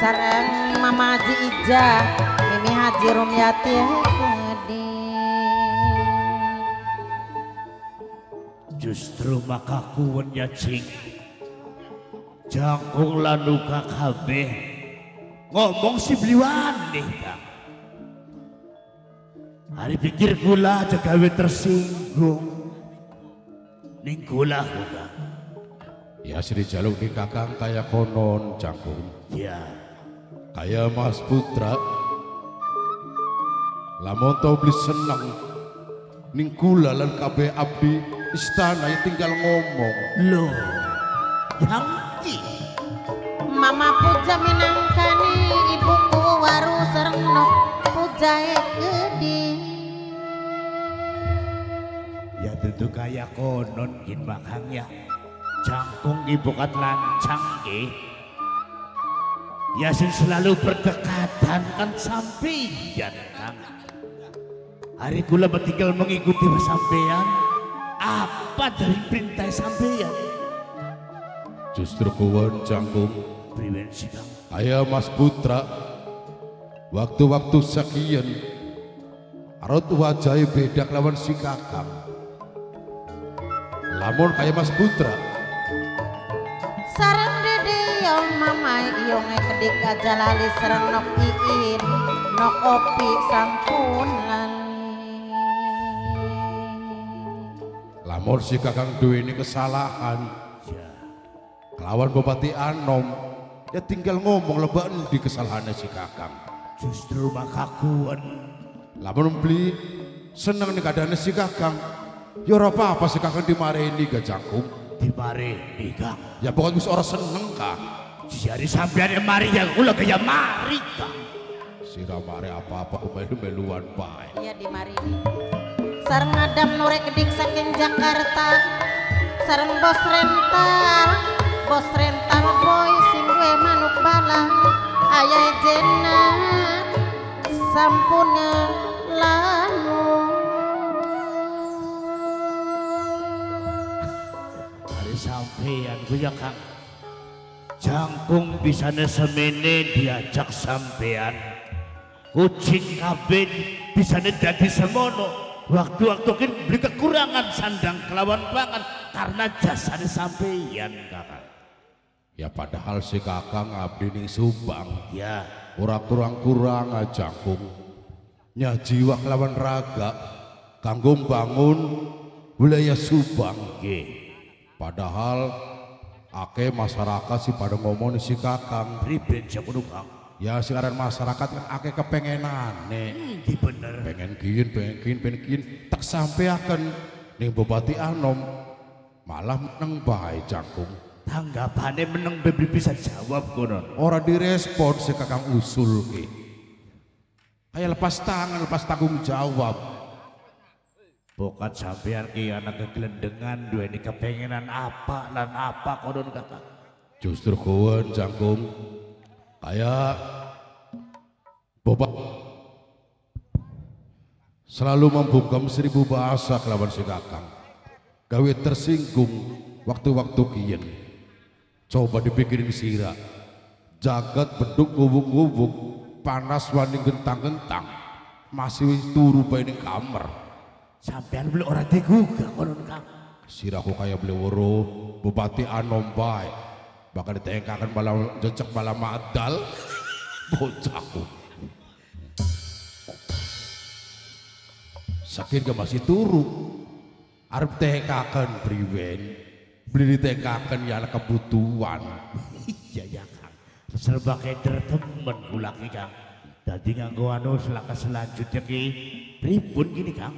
sareng Mama Haji Ija Mimi Haji Rumyati gede. Justru maka kuwennya cing jangkung lanuka kabeh ngomong si bliwan nih Kang. Hari pikir kula jagawe tersinggung ning kula Kang. Ya Sri Jaluk di kakang kaya konon jangkung. Ya Kaya Mas Putra lamun tau beli seneng ning kula lan kabeh abdi istana ya tinggal ngomong. loh yang ki Mama puja minangkani ibuku waru sareng nok pujae gede. ya tentu kaya konon gin bakang ya jangkung ibu kat lancang ki ya sing selalu berdekatan kan sampeyan Kang. Hari kula tinggal mengikuti sampeyan apa dari perintah sampeyan. Justru kuwen jangkung Priwen sih Kang. kaya Mas Putra waktu-waktu sekian arut wajahnya beda lawan si kakang. Lamun kaya Mas Putra Sareng dede yo mama yo ngekedik aja lali sareng nok iin nok opi sampun lali. lamun si kakang duwe ini kesalahan kelawan Bupati Anom ya tinggal ngomong lebakan di kesalahannya si kakang. Justru maka kuwen Lamun beli seneng nih keadaannya si kakang ya ora apa-apa si kakang dimareni gak jangkung. dimareni Kang. Ya pokoknya bisa orang seneng kak. Jadi sampeyan yang mari ya kula kaya mari Kang. Sira mari apa-apa melu-meluan bae. Iya di mari. Sareng Adam Nure kedik saking Jakarta. Sareng bos rental boy sing we manuk bala. Ayah jenat sampun lanu. Hari sampeyan ku ya Kang. Jangkung bisane semene diajak sampean. Kucing kabin bisane dadi semono. Waktu-waktu kan beli kekurangan sandang kelawan pangan karena jasane sampeyan Kakak. Ya padahal si kakang abdi ning Subang Ya, ora kurang-kurang jangkung. Nya jiwa kelawan raga kanggo bangun wilayah Subang. nggih. Padahal akeh masyarakat si pada ngomong si kakang. Priben sakono Kang. Ya sekarang masyarakat kan akeh kepengenane. Iki bener. pengen kian tak sampai akan ning Bupati Anom malah meneng bae jangkung. Tanggapane meneng bebri bisa jawab konon. Ora direspon si kakang usul ki. Kayak lepas tangan, lepas tanggung jawab. Pokat sampean ki anak kegelendengan duweni kepengenan apa lan apa konon Kakak. Justru kowe jangkung kayak Bapak selalu membungkam 1000 bahasa kelawan si kakang. Gawe tersinggung waktu-waktu kian. Coba dipikirin sira. Jagat beduk ngubuk-ngubuk, panas wani gentang-gentang, masih turu bae ning kamar. Sampean beli orang digugah konon Kang. Siraku kaya beli woro Bupati Anom bae. Bakal ditengkakan malam jejak malam madal bocahku. Sakit gak masih turu. Arep tengkakan priwen. Beli ditengkakan ya anak kebutuhan. Iya ya Kang. Serba keder temen kula ki Kang. Dadi nganggo anu selaka selanjutnya ki pripun gini Kang?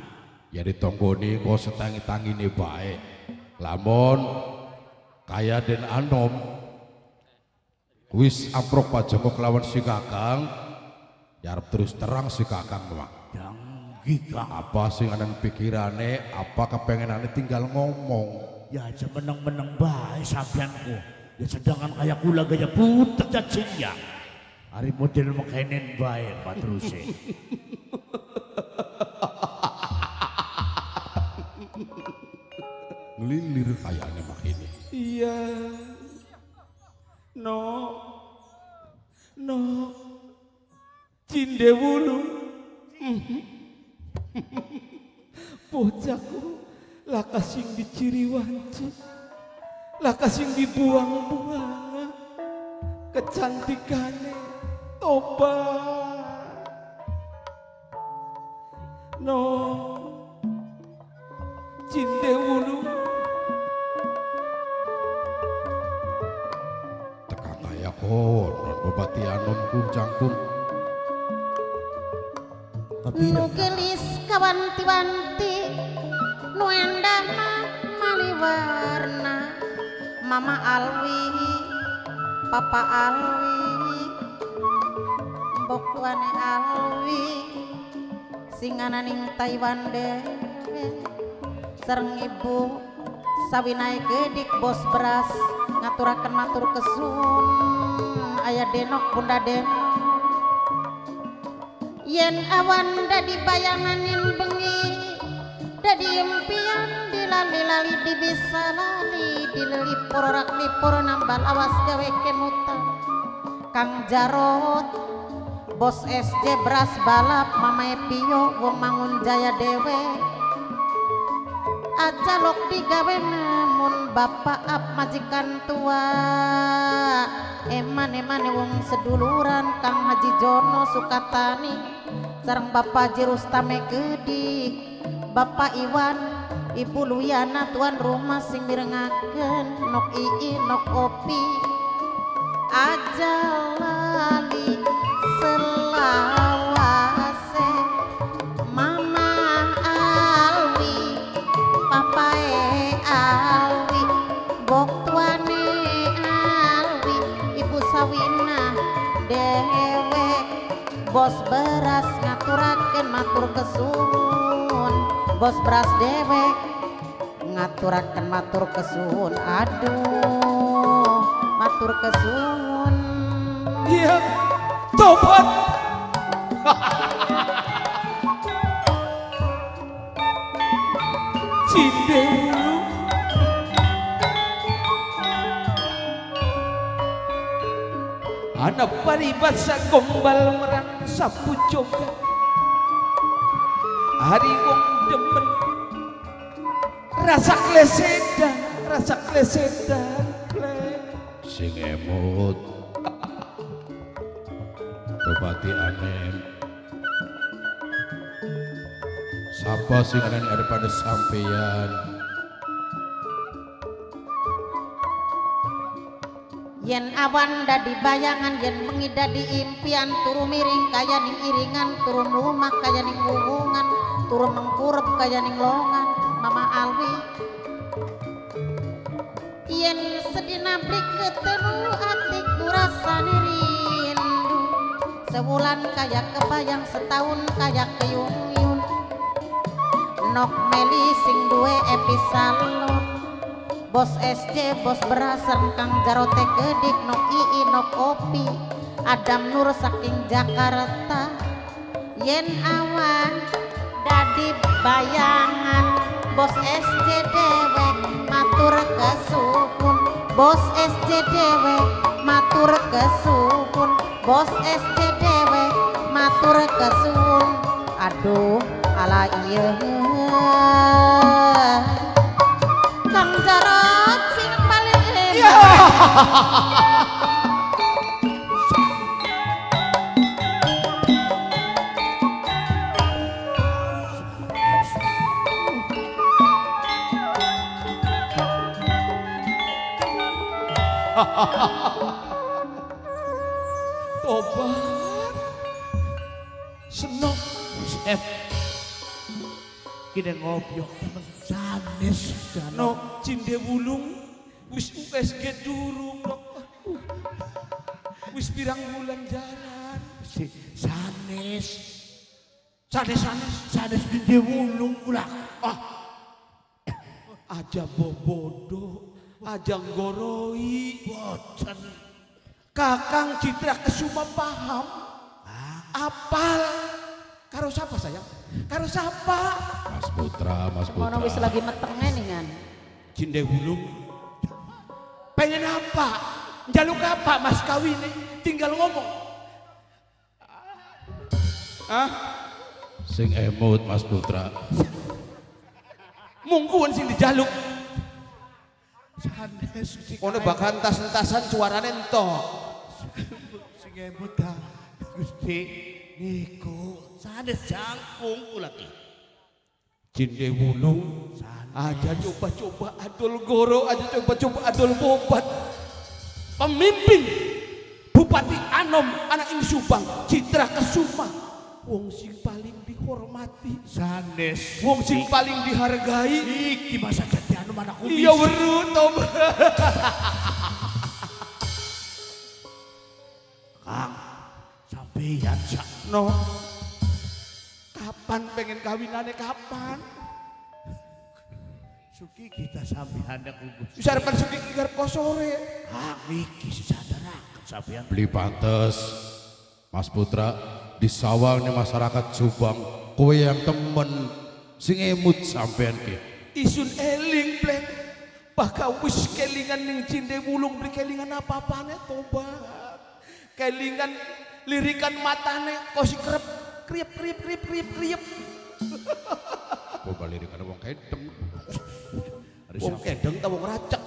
Ya ditonggoni kok setangi-tangi nih baik. Lamon kaya den Anom wis aprok pajak kelawan si kakang ya arep terus terang si kakang mak. Yang Kang. Apa sing anan pikirane, apa kepengenane tinggal ngomong. Ya aja meneng-meneng bae sampeanku. Ya sedangkan kayak kula gaya putet cacing ya. Hari model makainen bae patruse. Ngelilir kayaknya mak ini. Iya. No. No Cindewulu bocahku laka sing diciri wanci, laka sing dibuang-buang kecantikane tobat. No Cindewulu Tekan kaya konon bebati anom kung jangkung. Nu gelis kawanti-wanti nu endana maliwarna Mama Alwi Papa Alwi Mbok tuane Alwi singananing Taiwan dewe sareng ibu sawinae gedik bos beras ngaturaken matur kesun aya denok bunda denok yen awan dadi bayanganin bengi dadi impian dilali-lali dibisa lali dilipur rak lipur nambal awas gawe kemutan Kang Jarot bos SJ beras balap Mamae Pio wong Mangun Jaya dewe ajalok digawe namun bapak ap majikan tua eman-eman wong seduluran Kang Haji Jono Sukatani sareng Bapak Jirustame Gedik Bapak Iwan Ibu Luyana tuan rumah sing mirengaken nok ii nok opi aja lali selawase Mama Alwi Papae Alwi bok tuane Alwi Ibu Sawina dewe bos beras ngaturaken matur kesuwun bos beras dewe ngaturaken matur kesuwun aduh matur kesuwun iya tobat. Cindewulu anak paribat sa gombal merang sapu joget hari wong demen rasa klesedan Sing emut bebati anem sapa sing ana ning pada sampeyan. yen awan dadi bayangan yen bengi dadi impian turu miring kaya ning iringan turun rumah kaya ning wuwungan turun mengkurep kaya ning longan Mama Alwi yen sedina blik ketemu hatiku rasane rindu sebulan kaya kebayang setahun kaya keyung-yung nok meli sing duwe episalon bos SJ bos beras Kang Jarote Gedik nok ii nok kopi Adam Nur saking Jakarta yen awan dadi bayangan bos SJ dewe matur kesuwun bos SJ dewe matur kesuwun bos SJ dewe matur kesuwun aduh ala ieu Kang Jarot sing paling hebat tobat senok Chef kini ngopiok temen sanes no Cindewulung wis USG durung no. Wis pirang bulan jalan si sanes sanes di wulung pula aja bobodo aja goroi boten Kakang Citra Kesuma paham apal karo siapa sayang karo siapa Mas Putra Mono wis lagi metenge ningan Cindewulung pengen apa jaluk apa mas kawin tinggal ngomong Hah? Sing emut Mas Putra. Mungkuan sing dijaluk. Sanes Kono bakal entas-entasan suarane entok. sing emut ta. Gusti niku sanes jangkung kula ki. Cinde wulung. Aja coba-coba adol goro, aja coba-coba adol bobat. Pemimpin Bupati Anom anak ini Subang, Citra Kesuma. Wong sing paling dihormati, Sanes wong sing paling dihargai. iki masa jadi anu mana kumis. Iya weru Tom. Kang sampeyan No. Kapan pengen kawinane kapan? suki kita sampeyan kugus. Bisa harapan suki kigar sore. Ah iki sadaraken sampeyan. Beli pantes Mas Putra di sawangnya masyarakat Subang kowe yang temen sing emut sampean ki. Isun eling pleng. Baka wis kelingan ning Cinde Wulung beli kelingan apa-apane tobat. Kelingan lirikan matane kosi krep kriep kriep kriep kriep kriep. Kok balirikan wong kedeng. Wong kedeng ta wong racek.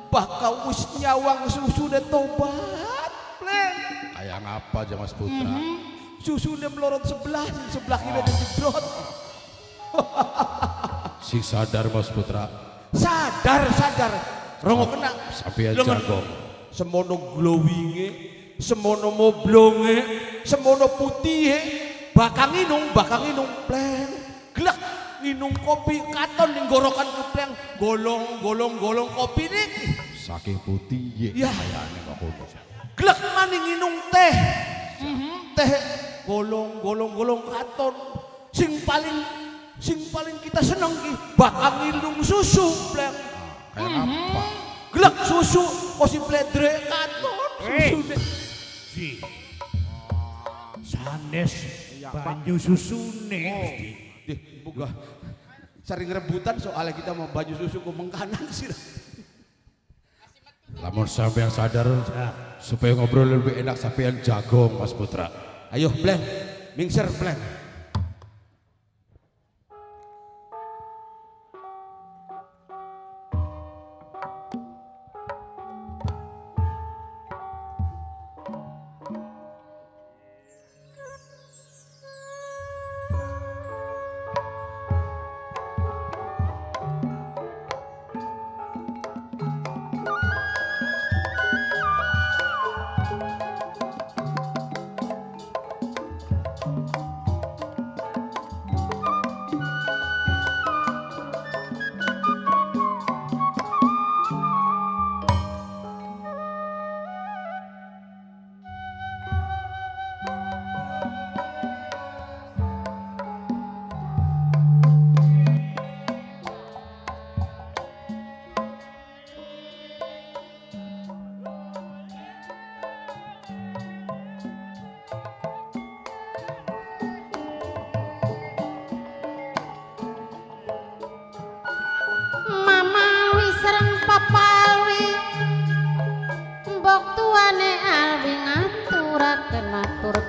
Baka wis nyawang susune tobat pleng. Kayak ngapa aja Mas Putra? Susune melorot sebelah kiri dan jebrot. Sing sadar Mas Putra. Sadar. Rongo kena. Sampean Lengan. jagong. Semono glowinge, semono moblonge, semono putihe, bakang inung pleng. Glek nginung kopi katon ning gorokan pleng. Golong kopi niki. Saking putih Ya. kayane kok kono. Glek maning nginung teh. Teh golong katon. Sing paling kita seneng ki bakang nginung susu pleng. Kayak ngapa? Glek susu kosi pledre katon susune. Si. Sanes banyu susune Gusti. Deh, buka. Sering rebutan soalnya kita mau baju susu ku mengkanan sih. Lamun sampean sadar supaya ngobrol lebih enak sampean jagong Mas Putra. Ayo, Bleng. Mingser, Bleng.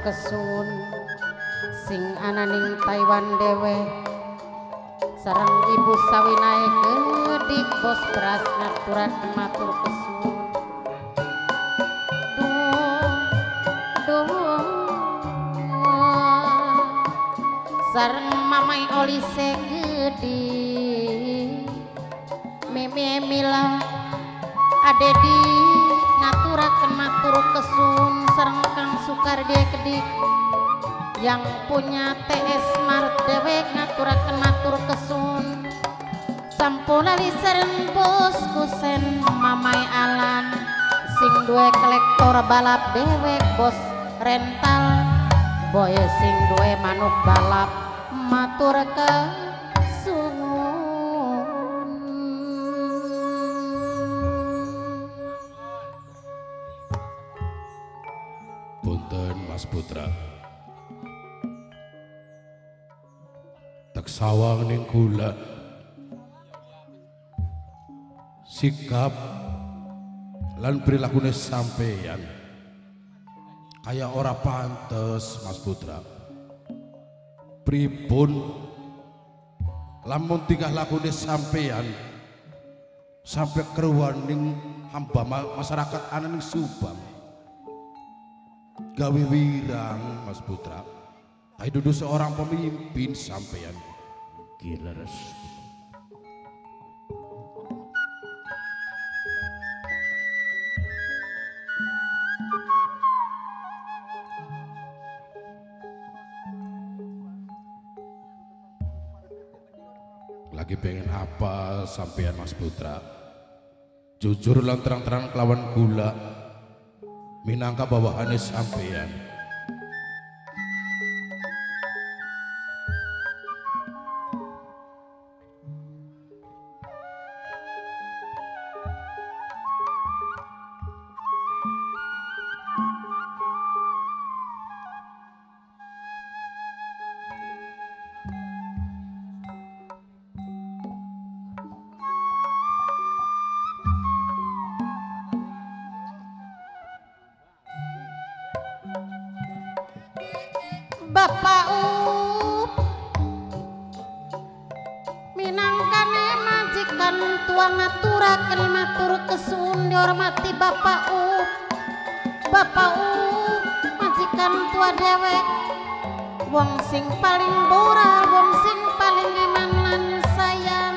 Kesun sing ananing Taiwan dewe sareng ibu sawinae gede bos beras ngaturan matur kesun duh sareng mamai olise gede mimi-mila ade di ngaturaken matur kesun sareng Kang Sukardi Kedik yang punya TS Mart dewek ngaturaken matur kesun sampun lali sareng bos kusen mamai Alan sing duwe kolektor balap dewek bos rental boy sing duwe manuk balap matur kesun. Punten Mas Putra. Tak sawang ning kula. Sikap lan prilakune sampeyan kaya ora pantes Mas Putra. pripun lamun tingkah lakune sampean sampai keruaning hamba masyarakat ana ning Subang gawe wirang Mas Putra. Ayo duduk seorang pemimpin sampean Gila res. lagi pengen apa sampean Mas Putra? Jujur lan terang-terang kelawan gula minangka bawahannya sampean. Bapak minangkane majikan tua ngaturaken matur kesuwun dihormati Bapak Bapak majikan tua dewek wong sing paling bora wong sing paling iman lan sayang.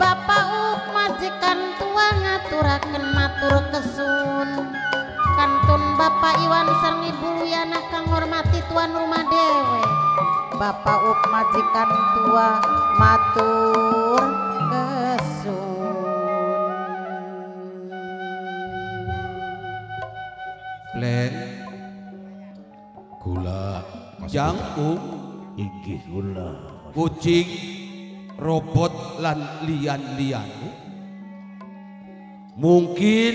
Bapak majikan tua ngaturaken matur kesuwun kantun Bapak Iwan sareng Ibu Luyana kang hormati tuan rumah dewe. Bapak majikan tua matur kesuwun. Plen Gula Mas jangkung Inggih kula. kucing robot lan lian-liane mungkin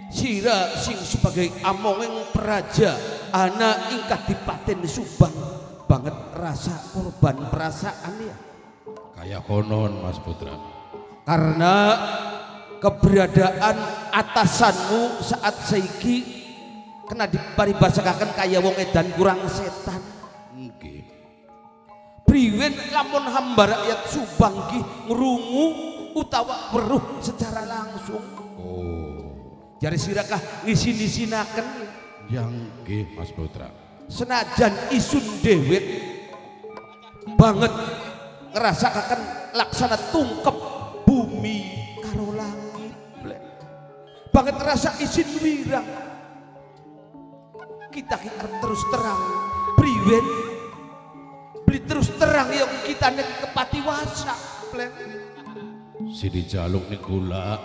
sira sing sebagai amongeng praja anak ingkang dipaten Subang banget rasa korban perasaan ya kayak konon Mas Putra. karena keberadaan atasanmu saat saiki kena diparibasakaken kaya wong edan kurang setan. Nggih. Priwen lamun hamba rakyat Subang ki ngrungu utawa weruh secara langsung. Oh, Jari sirakah ngisin-isinaken yang nggih Mas Putra. senajan isun dewek banget ngerasakaken laksana tungkep bumi karo langit. Banget ngerasa isin wirang. Kita terus terang priwen beli terus terang yang kita nek kepatiwasa plek. Si dijaluk nih gula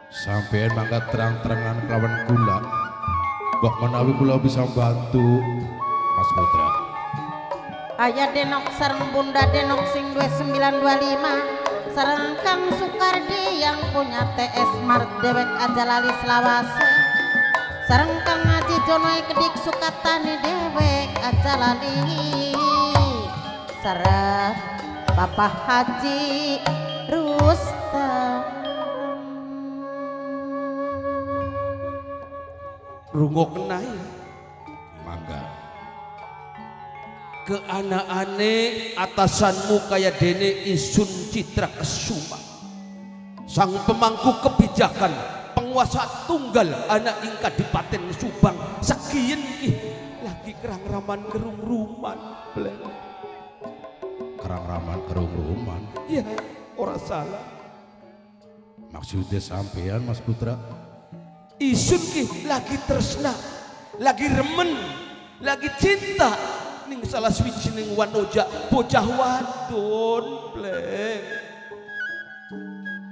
sampean mangga terang-terangan kelawan gula bok menawi gula bisa bantu Mas Putra. Ayah Denok sareng Bunda Denok sing 2925 sareng Kang Sukardi yang punya TS Mart dewek aja lali selawase sareng Kang Haji Jonoy Kedik Sukatani dewek aja lali sareng Bapak Haji Rustam. Rungok kenai Mangga keanaane atasanmu kaya dene Isun Citra Kesuma sang pemangku kebijakan penguasa tunggal anak ingka dipaten Subang sekian ki lagi kerang raman kerung ruman bleng. kerang raman kerung ruman Ya ora salah maksudnya sampean Mas Putra. Isun ki lagi tresna lagi remen lagi cinta ning salah swijining wanoja bocah wadon bleng.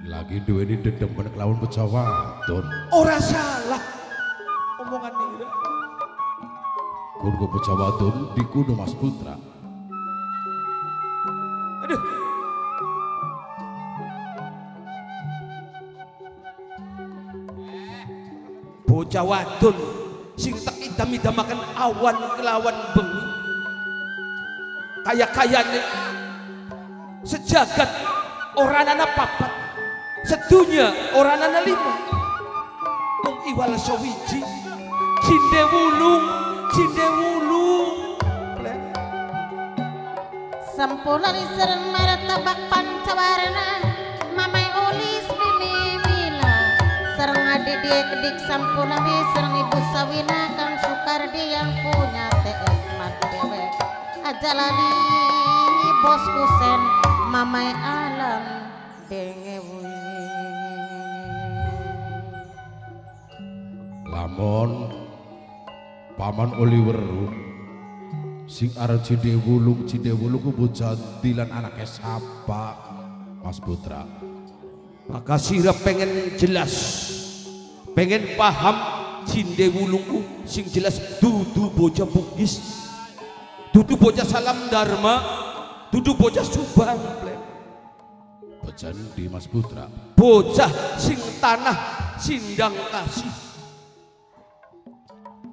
Lagi duweni dedemen kelawan bocah wadon. Ora salah omongan nira. Kudu bocah wadon dikudu Mas Putra. Aduh. Bocah wadon sing tak idam-idamaken awan kelawan bengi. Kaya-kayane sejagat orang anak papat, sedunya orang anak lima. Mung iwal sawiji, cinde wulung. Sampulari sereng martabak pancawarna mamai ulis mimila sereng adik dia kedik sampulari sereng ibu Sawina Kang Sukardi yang punya TS Dewe ajalali bos kusen mamai alam dengewi lamun paman Oliweru sing aran Cidewulung ku bocah dilan anake sapa Mas Putra. Maka sira pengen jelas, pengen paham Cindewulungku sing jelas dudu bocah Bugis, dudu bocah Salam Dharma, dudu bocah Subang. Bocah di Mas Putra. Bocah sing tanah Sindang Kasih.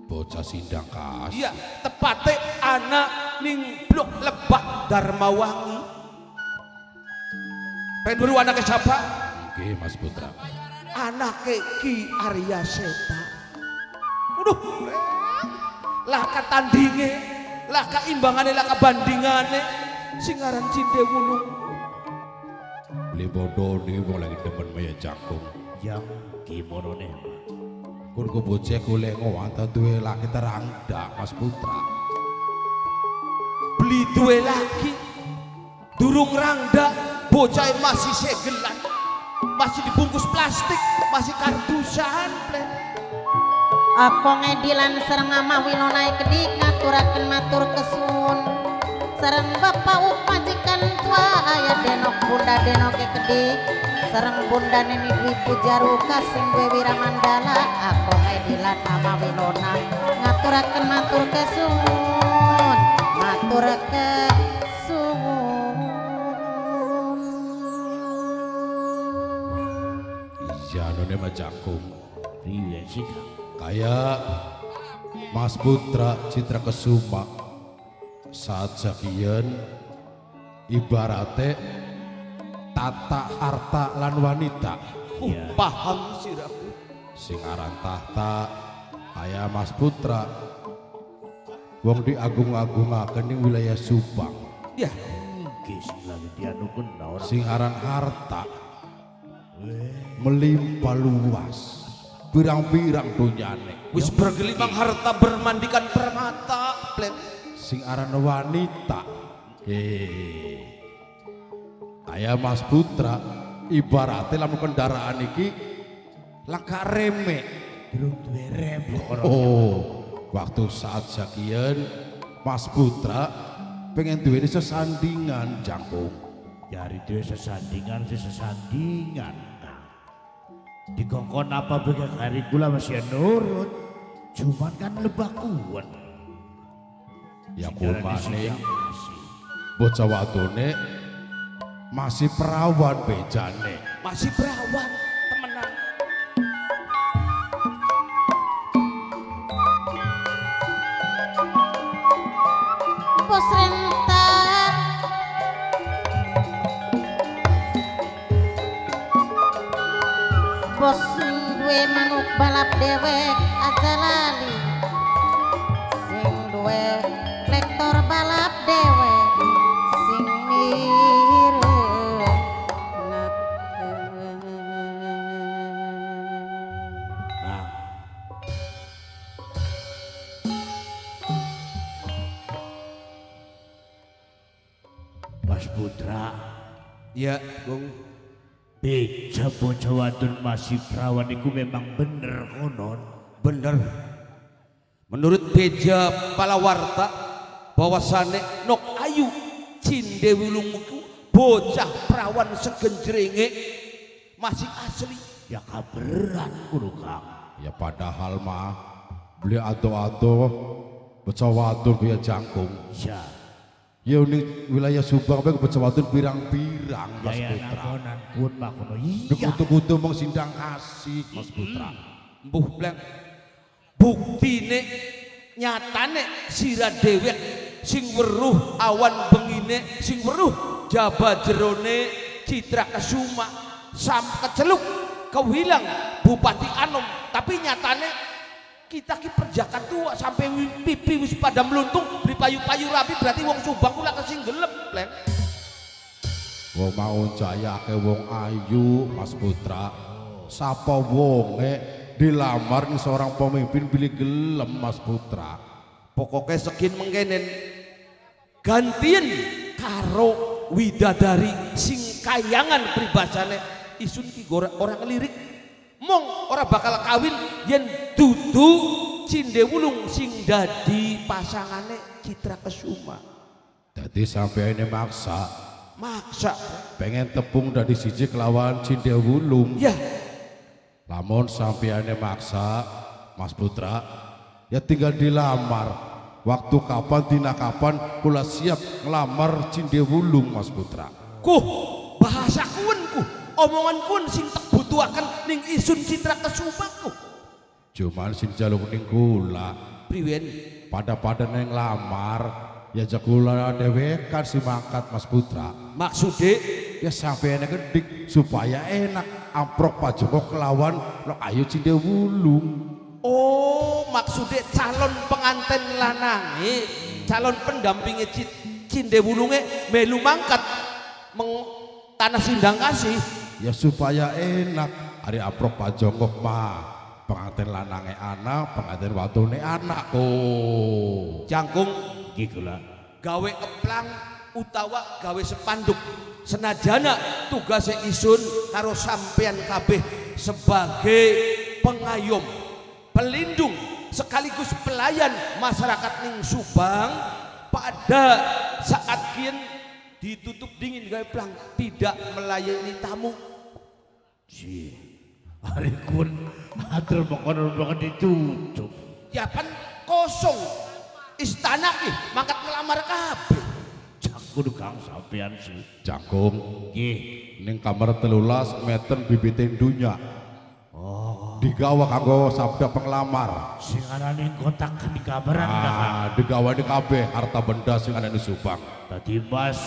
Bocah Sindang Kasih. Iya, tepate anak ning Blok Lebak Darmawangi. Pengen baru anaknya siapa? Oke Mas Putra. Anaknya Ki Arya Seta. Waduh, laka tandinge, laka imbangane, laka bandingane, singaran Cindewulung. Beli bodoh nih mau lagi demen maya jangkung. Yang kimono nih. Kun ku bocah golek ngowata duwe laki terangdak Mas Putra. Beli duwe laki, durung rangda, bocah masih segelan, masih dibungkus plastik, masih kardusan. Aku ngedilan sereng ama wilonai kedik ngaturaken matur kesun sereng bapak majikan tua ayah denok bunda denoke kedik sereng bunda nini Dwi Pujaruka sing gue Wiramandala aku ngedilan ama wilona ngaturaken matur kesun matur kesun. Iya none mah jangkung. Iya sih. Kayak Mas Putra Citra Kesuma saat sakian ibaratnya tata harta lan wanita. Iya. Paham siraku. Sing aran tahta kayak Mas Putra wong diagung-agungaken ning wilayah Subang. Ya, Gis lagi dianukeun orang. Sing aran harta melimpah luas. Pirang-pirang dunyane wis bergelimang harta bermandikan permata. sing aran wanita kayak Mas Putra ibaratnya lamun kendaraan iki laka reme Durung duwe rem kok. waktu saat sakian Mas Putra pengen duwe sesandingan jangkung Jari duwe sesandingan. Dikongkon apa bega kari kula masih nurut. Cuman kan lebakuan. ya kulmane bocah wadone masih perawan bejane. Masih perawan temenan. Bos rentak bos sing duwe manuk balap dewek aja lali sing duwe lektor balap dewek sing mirip Nah, Mas Putra, Ya, Bung. beja bocah wadon masih perawan iku memang bener konon. Bener. Menurut Beja Palawarta bahwasane Nok Ayu Cindewulungku bocah perawan segenjrenge masih asli. Ya kaberan kudu Kang. Ya padahal mah beli ado-ado bocah wadon biar jangkung. Ya, Ya ini wilayah Subang bae bocah wadon pirang-pirang Mas gaya Putra. nakonan pun makono iya. Kutu-kutu mong Sindang Kasih Mas Putra. Mbuh bleng. Buktine nyatane sira dewek sing weruh awan bengine sing weruh jaba jerone Citra Kesuma sam keceluk kewilang Bupati Anom tapi nyatane kita ki perjaka tua sampai pipi wis pada meluntung beli payu-payu rapi berarti wong Subang kula kesinggelep Pleng. Wong mau jayake wong ayu Mas Putra. Sapa wonge dilamar nih seorang pemimpin pilih gelem Mas Putra. Pokoknya segin mengkenen gantian karo widadari sing kayangan pribasane isun ki orang lirik mong ora bakal kawin yen dudu Cindewulung sing dadi pasangane Citra Kesuma. Jadi sampai ini maksa pengen tepung dari siji kelawan Cindewulung. Ya. Lamun sampeane maksa Mas Putra ya tinggal dilamar. Waktu kapan tina kapan kula siap ngelamar Cindewulung Mas Putra. Kuh bahasa kun omongan kun sing tak butuhaken ning isun Citra Kesuma kuh. Cuman sing jaluk ning kula Priwen pada neng lamar ya jakula dewekan si mangkat Mas Putra. Maksude Ya sampeane gedik supaya enak amprok pajoko kelawan lo ayo Cindewulung. oh maksudnya calon pengantin lanange calon pendampinge Cindewulunge melu mangkat tanah sindang kasih Ya supaya enak hari amprok pajoko mah pengantin lanange anak pengantin watune anak kok. jangkung Gitulah. gawe keplang utawa gawe sepanduk senajana tugasnya isun karo sampean kabeh sebagai pengayom pelindung sekaligus pelayan masyarakat ning Subang pada saat kian ditutup dingin gawe plang tidak melayani tamu. Ci. Hari kun atur banget ditutup. Ya kan kosong istana ki mangkat ngelamar kabeh. Kudu kang sampean sih. Jangkung Nggih. ning kamar 13 meter bibitin dunya. Oh. Digawa kanggo sabda penglamar. Sing anane kontak di kabaran Digawa di kabeh harta benda sing ana di Subang. Tadi Mas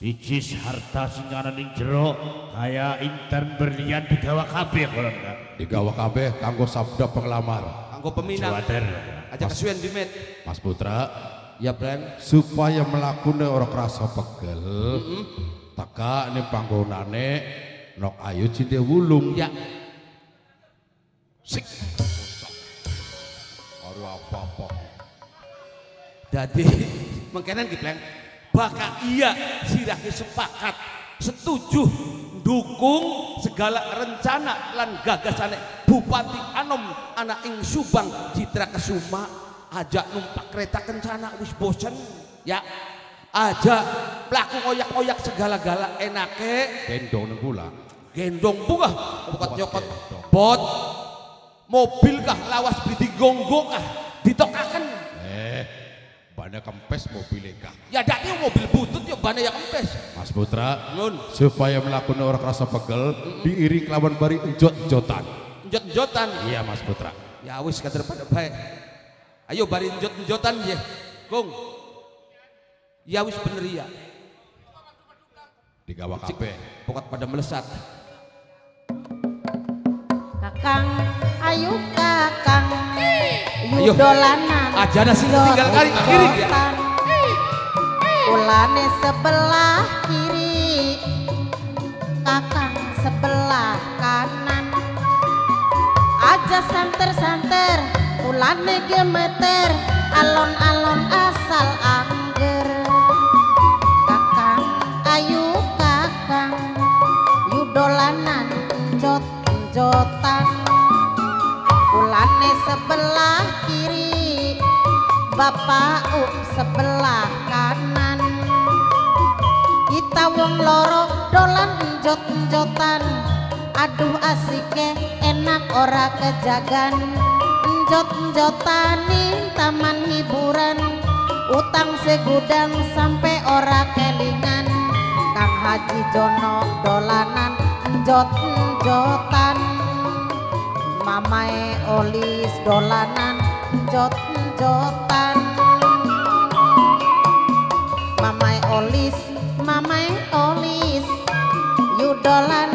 icis harta sing ana ning jero kaya intern berlian digawa kabeh kalau enggak. Digawa kabeh kanggo sabda penglamar. Kanggo peminat Jawater. aja kesuwen dimet. Mas Putra Ya Bren. supaya melakukan orang kerasa pegel taka ini panggonane nok ayu Cindewulung Ya sik aduh apa-apa jadi mengkenen ki Pleng bakal iya sirake sepakat setuju dukung segala rencana lan gagasane Bupati Anom anak ing Subang Citra Kesuma aja numpak kereta kencana wis bosen ya aja pelaku ngoyak-ngoyak segala-gala enake gendong nang kula gendong bunga bukat nyokot bot mobil kah lawas bidi gonggo kah ditokaken bana kempes mobil kah ya dati mobil butut ya bana ya kempes Mas Putra nun supaya melakukan orang kerasa pegel diiri kelawan bari enjot-enjotan njot-njotan iya Mas Putra ya wis kader pada baik ayo bari njot-njotan ya Kung ya wis bener ya digawa kabeh pokat pada melesat Kakang ayu kakang Ayo. yudolanan Ajana sing tinggal kali kiri ya ulane sebelah kiri kakang sebelah kanan aja santer-santer ulane gemeter alon-alon asal angger kakang ayu kakang yudolanan jot-jotan ulane sebelah kiri bapak sebelah kanan kita wong loro dolan njot-njotan aduh asike enak ora kejagan njot-njotan ning taman hiburan utang segudang sampai ora kelingan Kang Haji Jono dolanan njot-njotan Mamae Olis dolanan njot-njotan Mamae Olis you dolanan